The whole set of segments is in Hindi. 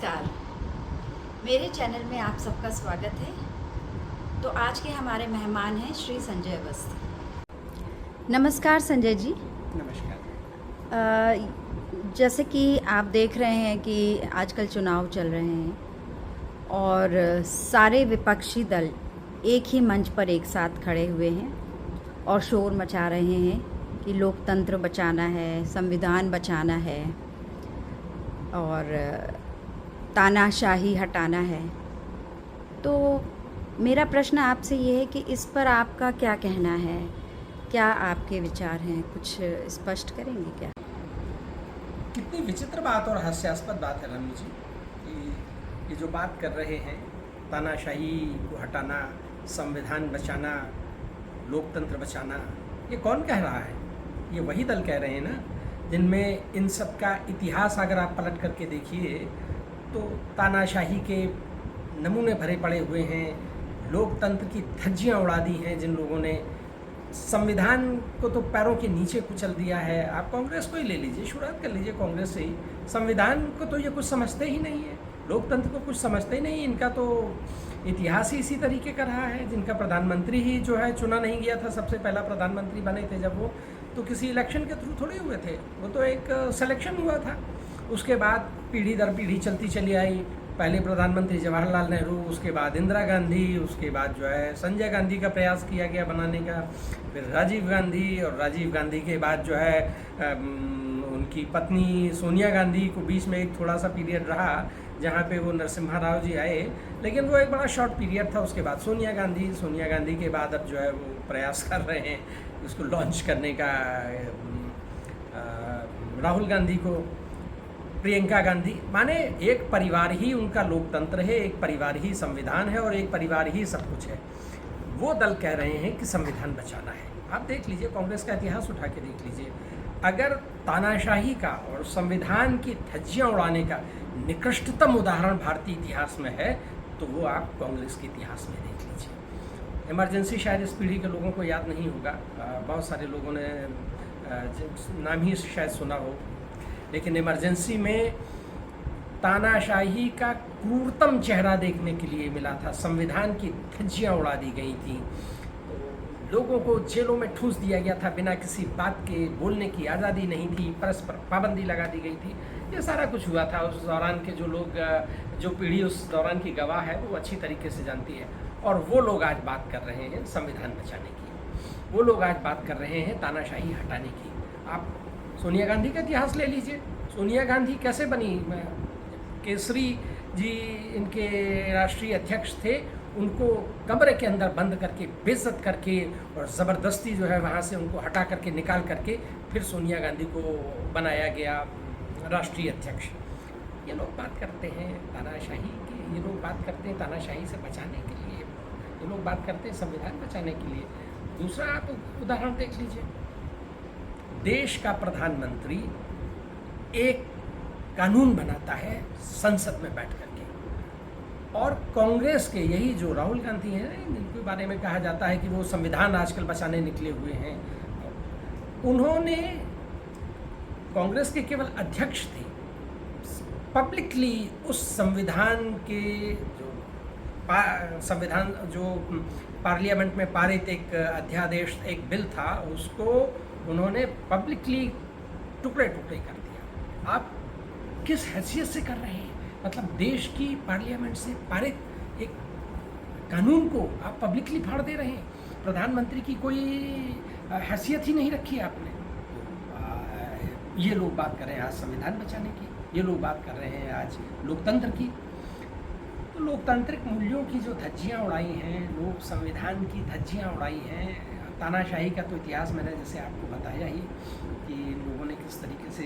नमस्कार। मेरे चैनल में आप सबका स्वागत है। तो आज के हमारे मेहमान हैं श्री संजय अवस्थी। नमस्कार संजय जी। नमस्कार। जैसे कि आप देख रहे हैं कि आजकल चुनाव चल रहे हैं और सारे विपक्षी दल एक ही मंच पर एक साथ खड़े हुए हैं और शोर मचा रहे हैं कि लोकतंत्र बचाना है, संविधान बचाना है और तानाशाही हटाना है। तो मेरा प्रश्न आपसे ये है कि इस पर आपका क्या कहना है? क्या आपके विचार हैं? कुछ स्पष्ट करेंगे क्या? कितनी विचित्र बात और हास्यास्पद बात है रनु जी कि ये जो बात कर रहे हैं, तानाशाही को हटाना, संविधान बचाना, लोकतंत्र बचाना, ये कौन कह रहा है? ये वही दल कह रहे हैं ना जिनमें इन सब का इतिहास अगर आप पलट करके देखिए तो तानाशाही के नमूने भरे पड़े हुए हैं। लोकतंत्र की धज्जियाँ उड़ा दी हैं जिन लोगों ने। संविधान को तो पैरों के नीचे कुचल दिया है। आप कांग्रेस को ही ले लीजिए, शुरुआत कर लीजिए कांग्रेस से ही। संविधान को तो ये कुछ समझते ही नहीं है, लोकतंत्र को कुछ समझते ही नहीं। इनका तो इतिहास ही इसी तरीके का रहा है। जिनका प्रधानमंत्री ही जो है चुना नहीं गया था, सबसे पहला प्रधानमंत्री बने थे जब वो, तो किसी इलेक्शन के थ्रू थोड़े हुए थे, वो तो एक सिलेक्शन हुआ था। उसके बाद पीढ़ी दर पीढ़ी चलती चली आई। पहले प्रधानमंत्री जवाहरलाल नेहरू, उसके बाद इंदिरा गांधी, उसके बाद जो है संजय गांधी का प्रयास किया गया बनाने का, फिर राजीव गांधी, और राजीव गांधी के बाद जो है उनकी पत्नी सोनिया गांधी को बीच में एक थोड़ा सा पीरियड रहा जहाँ पे वो नरसिम्हा राव जी आए, लेकिन वो एक बड़ा शॉर्ट पीरियड था। उसके बाद सोनिया गांधी के बाद अब जो है वो प्रयास कर रहे हैं उसको लॉन्च करने का, राहुल गांधी को, प्रियंका गांधी। माने एक परिवार ही उनका लोकतंत्र है, एक परिवार ही संविधान है और एक परिवार ही सब कुछ है। वो दल कह रहे हैं कि संविधान बचाना है। आप देख लीजिए, कांग्रेस का इतिहास उठा के देख लीजिए। अगर तानाशाही का और संविधान की धज्जियाँ उड़ाने का निकृष्टतम उदाहरण भारतीय इतिहास में है तो वो आप कांग्रेस के इतिहास में देख लीजिए। इमरजेंसी शायद इस पीढ़ी के लोगों को याद नहीं होगा, बहुत सारे लोगों ने नाम ही शायद सुना हो, लेकिन इमरजेंसी में तानाशाही का क्रूरतम चेहरा देखने के लिए मिला था। संविधान की धज्जियाँ उड़ा दी गई थी, लोगों को जेलों में ठूंस दिया गया था, बिना किसी बात के बोलने की आज़ादी नहीं थी, परस्पर पाबंदी लगा दी गई थी। ये सारा कुछ हुआ था। उस दौरान के जो लोग, जो पीढ़ी उस दौरान की गवाह है, वो अच्छी तरीके से जानती है। और वो लोग आज बात कर रहे हैं संविधान बचाने की, वो लोग आज बात कर रहे हैं तानाशाही हटाने की। आप सोनिया गांधी का इतिहास ले लीजिए। सोनिया गांधी कैसे बनी? केसरी जी इनके राष्ट्रीय अध्यक्ष थे, उनको कमरे के अंदर बंद करके, बेइज्जत करके और ज़बरदस्ती जो है वहाँ से उनको हटा करके, निकाल करके फिर सोनिया गांधी को बनाया गया राष्ट्रीय अध्यक्ष। ये लोग बात करते हैं तानाशाही की, ये लोग बात करते हैं तानाशाही से बचाने के लिए, ये लोग बात करते हैं संविधान बचाने के लिए। दूसरा आप उदाहरण देख लीजिए, देश का प्रधानमंत्री एक कानून बनाता है संसद में बैठ करके, और कांग्रेस के यही जो राहुल गांधी हैं, जिनके बारे में कहा जाता है कि वो संविधान आजकल बचाने निकले हुए हैं, उन्होंने, कांग्रेस के केवल अध्यक्ष थे, पब्लिकली उस संविधान के संविधान जो पार्लियामेंट में पारित एक अध्यादेश, एक बिल था, उसको उन्होंने पब्लिकली टुकड़े टुकड़े कर दिया। आप किस हैसियत से कर रहे हैं? मतलब देश की पार्लियामेंट से पारित एक कानून को आप पब्लिकली फाड़ दे रहे हैं। प्रधानमंत्री की कोई हैसियत ही नहीं रखी आपने। ये लोग बात कर रहे हैं आज संविधान बचाने की, ये लोग बात कर रहे हैं आज लोकतंत्र की। तो लोकतांत्रिक मूल्यों की जो धज्जियाँ उड़ाई हैं, लोग संविधान की धज्जियाँ उड़ाई हैं। तानाशाही का तो इतिहास मैंने जैसे आपको बताया ही कि लोगों ने किस तरीके से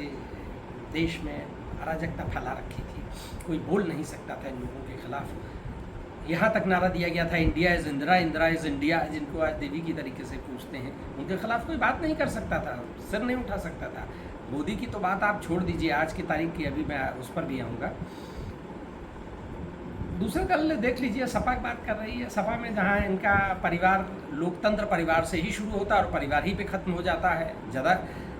देश में अराजकता फैला रखी थी, कोई बोल नहीं सकता था इन लोगों के खिलाफ। यहाँ तक नारा दिया गया था, India is Indira, Indira is India, जिनको आज देवी की तरीके से पूछते हैं, उनके खिलाफ कोई बात नहीं कर सकता था, सिर नहीं उठा सकता था। मोदी की तो बात आप छोड़ दीजिए, आज की तारीख की, अभी मैं उस पर भी आऊँगा। दूसरे दल देख लीजिए, सपा की बात कर रही है। सपा में जहाँ इनका परिवार, लोकतंत्र परिवार से ही शुरू होता है और परिवार ही पे ख़त्म हो जाता है। ज़्यादा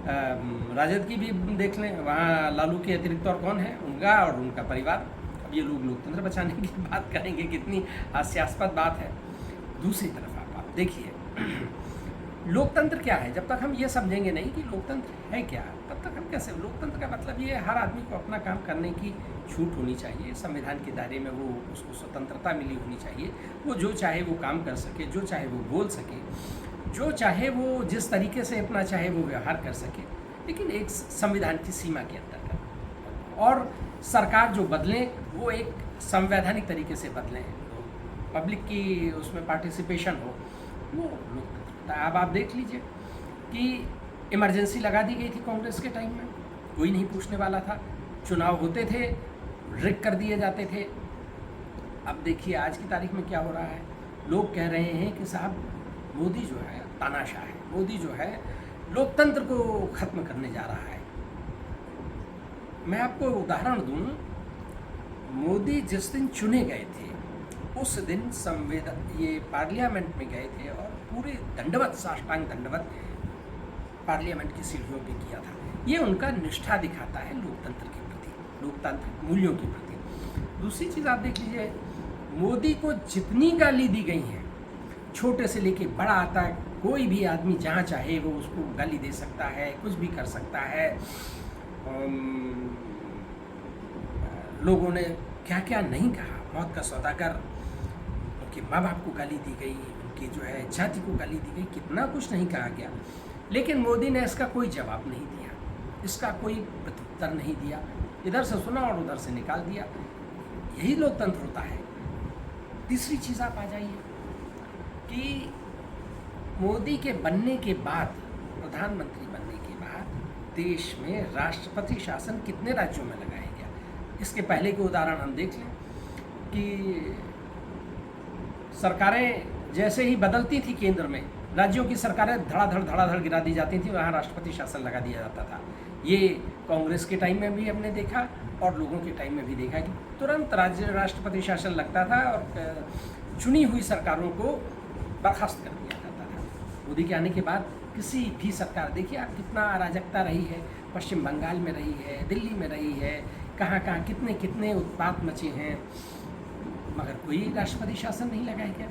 राजद की भी देख लें, वहाँ लालू के अतिरिक्त और कौन है, उनका और उनका परिवार। अब ये लोग लोकतंत्र बचाने की बात करेंगे, कितनी हास्यास्पद बात है। दूसरी तरफ आप देखिए, लोकतंत्र क्या है? जब तक हम ये समझेंगे नहीं कि लोकतंत्र है क्या, तब तक हम कैसे? लोकतंत्र का मतलब ये हर आदमी को अपना काम करने की छूट होनी चाहिए, संविधान के दायरे में वो उसको स्वतंत्रता मिली होनी चाहिए, वो जो चाहे वो काम कर सके, जो चाहे वो बोल सके, जो चाहे वो जिस तरीके से अपना चाहे वो व्यवहार कर सके, लेकिन एक संविधान की सीमा के अंदर कर। और सरकार जो बदले वो एक संवैधानिक तरीके से बदलें, तो पब्लिक की उसमें पार्टिसिपेशन हो, वो लोकतंत्र। अब आप देख लीजिए कि इमरजेंसी लगा दी गई थी कांग्रेस के टाइम में, कोई नहीं पूछने वाला था, चुनाव होते थे, रिग कर दिए जाते थे। अब देखिए आज की तारीख में क्या हो रहा है, लोग कह रहे हैं कि साहब मोदी जो है तानाशाह है, मोदी जो है लोकतंत्र को ख़त्म करने जा रहा है। मैं आपको उदाहरण दूं, मोदी जिस दिन चुने गए थे उस दिन संविधान ये पार्लियामेंट में गए थे और पूरे दंडवत, साष्टांग दंडवत पार्लियामेंट की सीढ़ियों पे किया था। ये उनका निष्ठा दिखाता है लोकतंत्र के प्रति, लोकतांत्रिक मूल्यों के प्रति। दूसरी चीज़ आप देख लीजिए, मोदी को जितनी गाली दी गई है, छोटे से लेके बड़ा आता है, कोई भी आदमी जहाँ चाहे वो उसको गाली दे सकता है, कुछ भी कर सकता है। लोगों ने क्या क्या नहीं कहा, मौत का सौदागर, उनके माँ बाप को गाली दी गई, उनकी जो है जाति को गाली दी गई, कितना कुछ नहीं कहा गया, लेकिन मोदी ने इसका कोई जवाब नहीं दिया, इसका कोई प्रत्युत्तर नहीं दिया, इधर से सुना और उधर से निकाल दिया। यही लोकतंत्र होता है। तीसरी चीज़ आप आ जाइए कि मोदी के बनने के बाद, प्रधानमंत्री बनने के बाद देश में राष्ट्रपति शासन कितने राज्यों में लगाया गया। इसके पहले के उदाहरण हम देख लें कि सरकारें जैसे ही बदलती थी केंद्र में, राज्यों की सरकारें धड़ाधड़ गिरा दी जाती थी, वहाँ राष्ट्रपति शासन लगा दिया जाता था। ये कांग्रेस के टाइम में भी हमने देखा और लोगों के टाइम में भी देखा कि तुरंत राज्य राष्ट्रपति शासन लगता था और चुनी हुई सरकारों को बर्खास्त कर दिया जाता था। मोदी के आने के बाद किसी भी सरकार, देखिए आप कितना अराजकता रही है, पश्चिम बंगाल में रही है, दिल्ली में रही है, कहाँ कहाँ कितने कितने उत्पात मचे हैं, मगर कोई राष्ट्रपति शासन नहीं लगाया गया।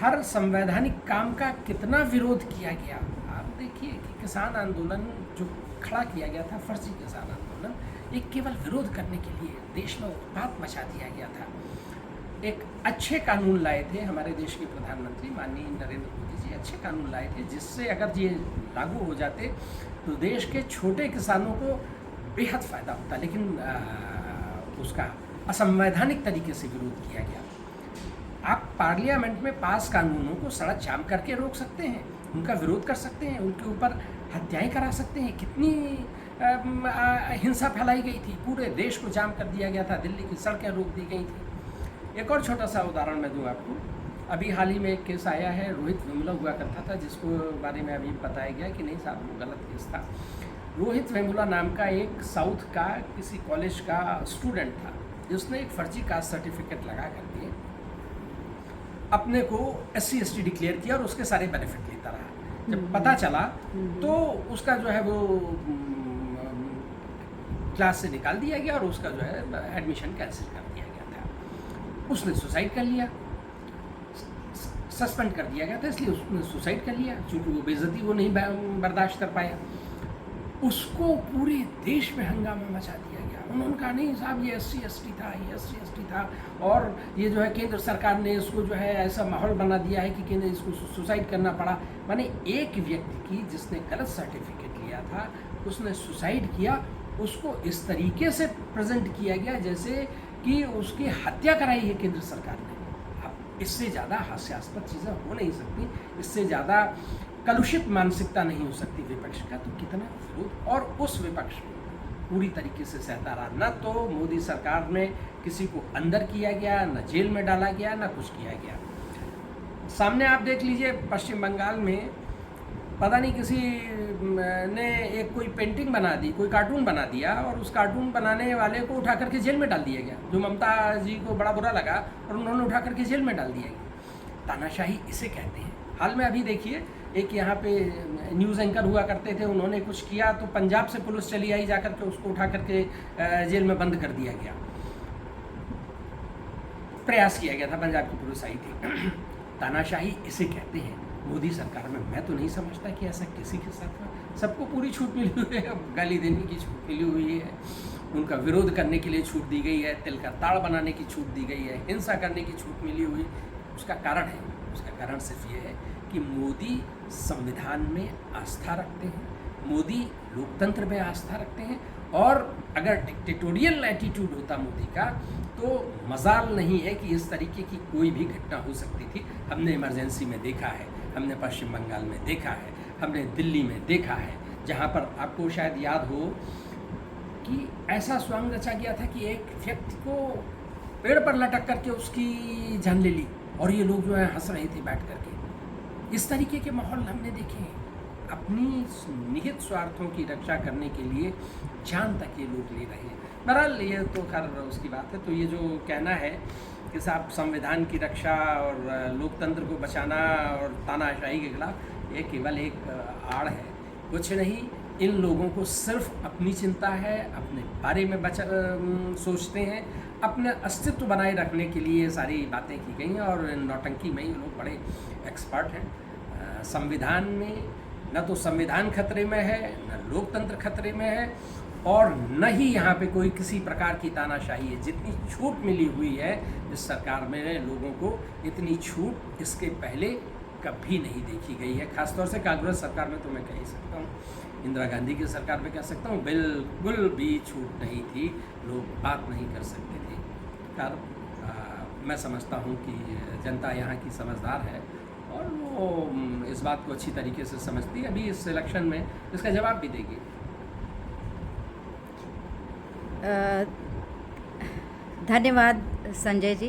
हर संवैधानिक काम का कितना विरोध किया गया। आप देखिए कि किसान आंदोलन जो खड़ा किया गया था, फर्जी किसान आंदोलन, एक केवल विरोध करने के लिए देश में उत्पात मचा दिया गया था। एक अच्छे कानून लाए थे हमारे देश के प्रधानमंत्री माननीय नरेंद्र मोदी जी, अच्छे कानून लाए थे जिससे अगर ये लागू हो जाते तो देश के छोटे किसानों को बेहद फ़ायदा होता, लेकिन उसका असंवैधानिक तरीके से विरोध किया गया। आप पार्लियामेंट में पास कानूनों को सड़क जाम करके रोक सकते हैं, उनका विरोध कर सकते हैं, उनके ऊपर हत्याएं करा सकते हैं। कितनी हिंसा फैलाई गई थी, पूरे देश को जाम कर दिया गया था, दिल्ली की सड़कें रोक दी गई थी। एक और छोटा सा उदाहरण मैं दूं आपको, अभी हाल ही में एक केस आया है, रोहित वेमुला हुआ करता था, जिसको बारे में अभी बताया गया कि नहीं साहब वो गलत केस था। रोहित वेमुला नाम का एक साउथ का किसी कॉलेज का स्टूडेंट था, जिसने एक फर्जी कास्ट सर्टिफिकेट लगा करके अपने को SC ST डिक्लेयर किया और उसके सारे बेनिफिट लेता रहा। जब पता चला तो उसका जो है वो क्लास से निकाल दिया गया और उसका जो है एडमिशन कैंसिल कर दिया गया था। उसने सुसाइड कर लिया, सस्पेंड कर दिया गया था, इसलिए उसने सुसाइड कर लिया, क्योंकि वो बेइज्जती वो नहीं बर्दाश्त कर पाया। उसको पूरे देश में हंगामा मचा दिया गया। उन्होंने कहा नहीं साहब ये SC ST था, ये SC ST था, और ये जो है केंद्र सरकार ने इसको जो है ऐसा माहौल बना दिया है कि केंद्र इसको सुसाइड करना पड़ा। माने एक व्यक्ति की जिसने गलत सर्टिफिकेट लिया था, उसने सुसाइड किया, उसको इस तरीके से प्रेजेंट किया गया जैसे कि उसकी हत्या कराई है केंद्र सरकार ने। अब इससे ज़्यादा हास्यास्पद चीज़ें हो नहीं सकती, इससे ज़्यादा कलुषित मानसिकता नहीं हो सकती विपक्ष का। तो कितना विरोध, और उस विपक्ष को पूरी तरीके से सहता रहा। न तो मोदी सरकार में किसी को अंदर किया गया, न जेल में डाला गया, न कुछ किया गया। सामने आप देख लीजिए पश्चिम बंगाल में पता नहीं किसी ने एक कोई पेंटिंग बना दी, कोई कार्टून बना दिया, और उस कार्टून बनाने वाले को उठा करके जेल में डाल दिया गया, जो ममता जी को बड़ा बुरा लगा और उन्होंने उठा करके जेल में डाल दिया गया। तानाशाही इसे कहते हैं। हाल में अभी देखिए, एक यहाँ पे न्यूज़ एंकर हुआ करते थे, उन्होंने कुछ किया तो पंजाब से पुलिस चली आई, जाकर के उसको उठा करके जेल में बंद कर दिया गया। प्रयास किया गया था, पंजाब की पुलिस आई थी। तानाशाही इसे कहते हैं। मोदी सरकार में मैं तो नहीं समझता कि ऐसा किसी के साथ में, सबको पूरी छूट मिली हुई है, गाली देने की छूट मिली हुई है, उनका विरोध करने के लिए छूट दी गई है, तिल का ताड़ बनाने की छूट दी गई है, हिंसा करने की छूट मिली हुई। उसका कारण सिर्फ ये है कि मोदी संविधान में आस्था रखते हैं, मोदी लोकतंत्र में आस्था रखते हैं, और अगर डिक्टेटोरियल एटीट्यूड होता मोदी का तो मजाल नहीं है कि इस तरीके की कोई भी घटना हो सकती थी। हमने इमरजेंसी में देखा है, हमने पश्चिम बंगाल में देखा है, हमने दिल्ली में देखा है, जहाँ पर आपको शायद याद हो कि ऐसा स्वांग रचा गया था कि एक व्यक्ति को पेड़ पर लटक करके उसकी जान ले ली, और ये लोग जो है हंस रहे थे बैठ करके। इस तरीके के माहौल हमने देखे हैं। अपनी निहित स्वार्थों की रक्षा करने के लिए जान तक ये लोग ले रहे हैं। बहरहाल ये तो खैर उसकी बात है। तो ये जो कहना है कि साहब संविधान की रक्षा और लोकतंत्र को बचाना और तानाशाही के खिलाफ, ये केवल एक आड़ है, कुछ नहीं। इन लोगों को सिर्फ अपनी चिंता है, अपने बारे में सोचते हैं, अपने अस्तित्व बनाए रखने के लिए ये सारी बातें की गई हैं, और नौटंकी में ये लोग बड़े एक्सपर्ट हैं। संविधान में न तो संविधान खतरे में है, न लोकतंत्र खतरे में है, और न ही यहाँ पे कोई किसी प्रकार की तानाशाही है। जितनी छूट मिली हुई है इस सरकार में लोगों को, इतनी छूट इसके पहले कभी नहीं देखी गई है। खासतौर से कांग्रेस सरकार में तो मैं कह ही सकता हूँ, इंदिरा गांधी की सरकार में कह सकता हूँ, बिल्कुल भी छूट नहीं थी, लोग बात नहीं कर सकते थे। खैर मैं समझता हूँ कि जनता यहाँ की समझदार है, और वो इस बात को अच्छी तरीके से समझती है। अभी इस इलेक्शन में इसका जवाब भी देगी। धन्यवाद संजय जी,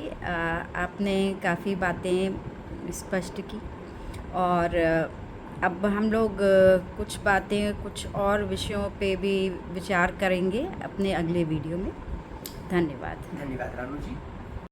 आपने काफ़ी बातें स्पष्ट की, और अब हम लोग कुछ बातें कुछ और विषयों पे भी विचार करेंगे अपने अगले वीडियो में। धन्यवाद। धन्यवाद रानू जी।